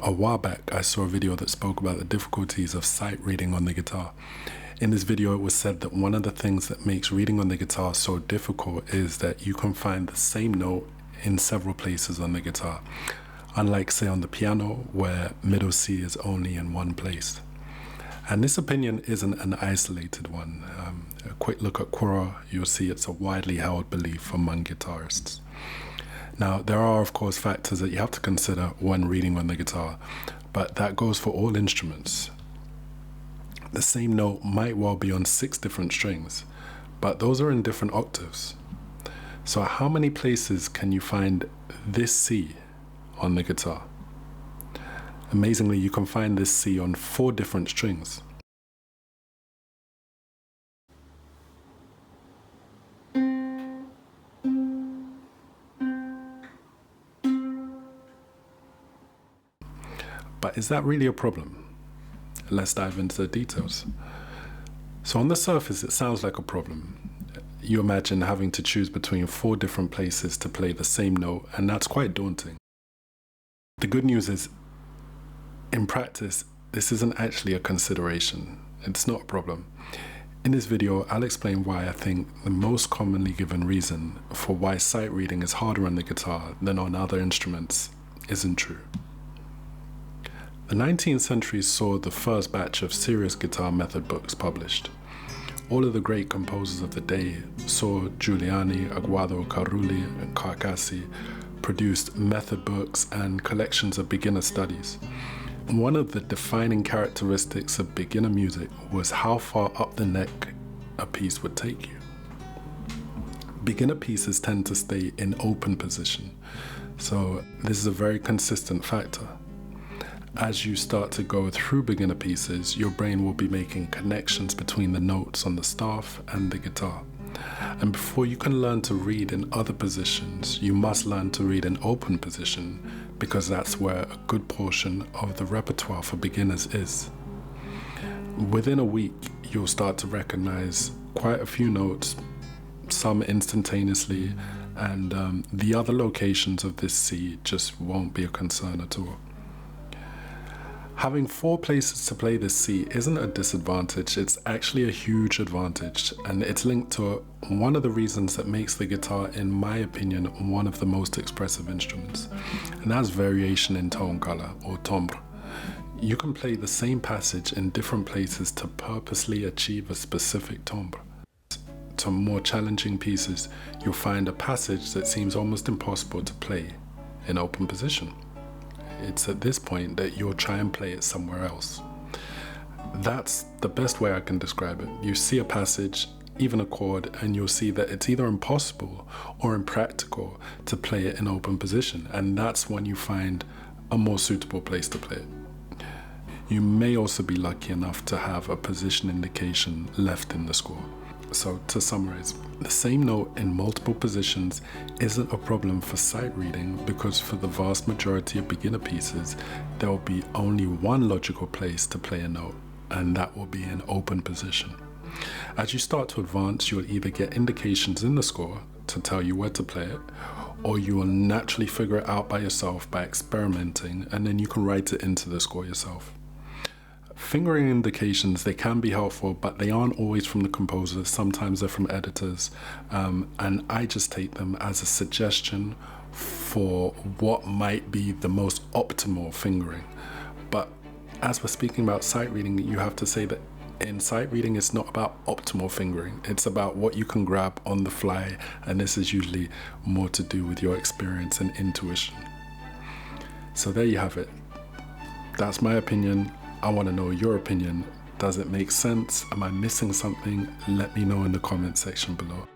A while back, I saw a video that spoke about the difficulties of sight reading on the guitar. In this video, it was said that one of the things that makes reading on the guitar so difficult is that you can find the same note in several places on the guitar, unlike, say, on the piano, where middle C is only in one place. And this opinion isn't an isolated one. A quick look at Quora, you'll see it's a widely held belief among guitarists. Now, there are, of course, factors that you have to consider when reading on the guitar, but that goes for all instruments. The same note might well be on 6 different strings, but those are in different octaves. So how many places can you find this C on the guitar? Amazingly, you can find this C on 4 different strings. But is that really a problem? Let's dive into the details. So on the surface, it sounds like a problem. You imagine having to choose between 4 different places to play the same note, and that's quite daunting. The good news is, in practice, this isn't actually a consideration. It's not a problem. In this video, I'll explain why I think the most commonly given reason for why sight reading is harder on the guitar than on other instruments isn't true. The 19th century saw the first batch of serious guitar method books published. All of the great composers of the day, saw Giuliani, Aguado, Carulli, and Carcassi, produced method books and collections of beginner studies. One of the defining characteristics of beginner music was how far up the neck a piece would take you. Beginner pieces tend to stay in open position, so this is a very consistent factor. As you start to go through beginner pieces, your brain will be making connections between the notes on the staff and the guitar. And before you can learn to read in other positions, you must learn to read in open position, because that's where a good portion of the repertoire for beginners is. Within a week, you'll start to recognize quite a few notes, some instantaneously, and the other locations of this C just won't be a concern at all. Having 4 places to play this C isn't a disadvantage, it's actually a huge advantage, and it's linked to one of the reasons that makes the guitar, in my opinion, one of the most expressive instruments, and that's variation in tone color, or timbre. You can play the same passage in different places to purposely achieve a specific timbre. To more challenging pieces, you'll find a passage that seems almost impossible to play in open position. It's at this point that you'll try and play it somewhere else. That's the best way I can describe it. You see a passage, even a chord, and you'll see that it's either impossible or impractical to play it in open position, and that's when you find a more suitable place to play it. You may also be lucky enough to have a position indication left in the score. So to summarize, the same note in multiple positions isn't a problem for sight reading, because for the vast majority of beginner pieces, there will be only one logical place to play a note, and that will be in open position. As you start to advance, you'll either get indications in the score to tell you where to play it, or you will naturally figure it out by yourself by experimenting, and then you can write it into the score yourself. Fingering indications, they can be helpful, but they aren't always from the composer. Sometimes they're from editors, and I just take them as a suggestion for what might be the most optimal fingering. But as we're speaking about sight reading, you have to say that in sight reading, it's not about optimal fingering. It's about what you can grab on the fly, and this is usually more to do with your experience and intuition. So there you have it. That's my opinion. I want to know your opinion. Does it make sense? Am I missing something? Let me know in the comment section below.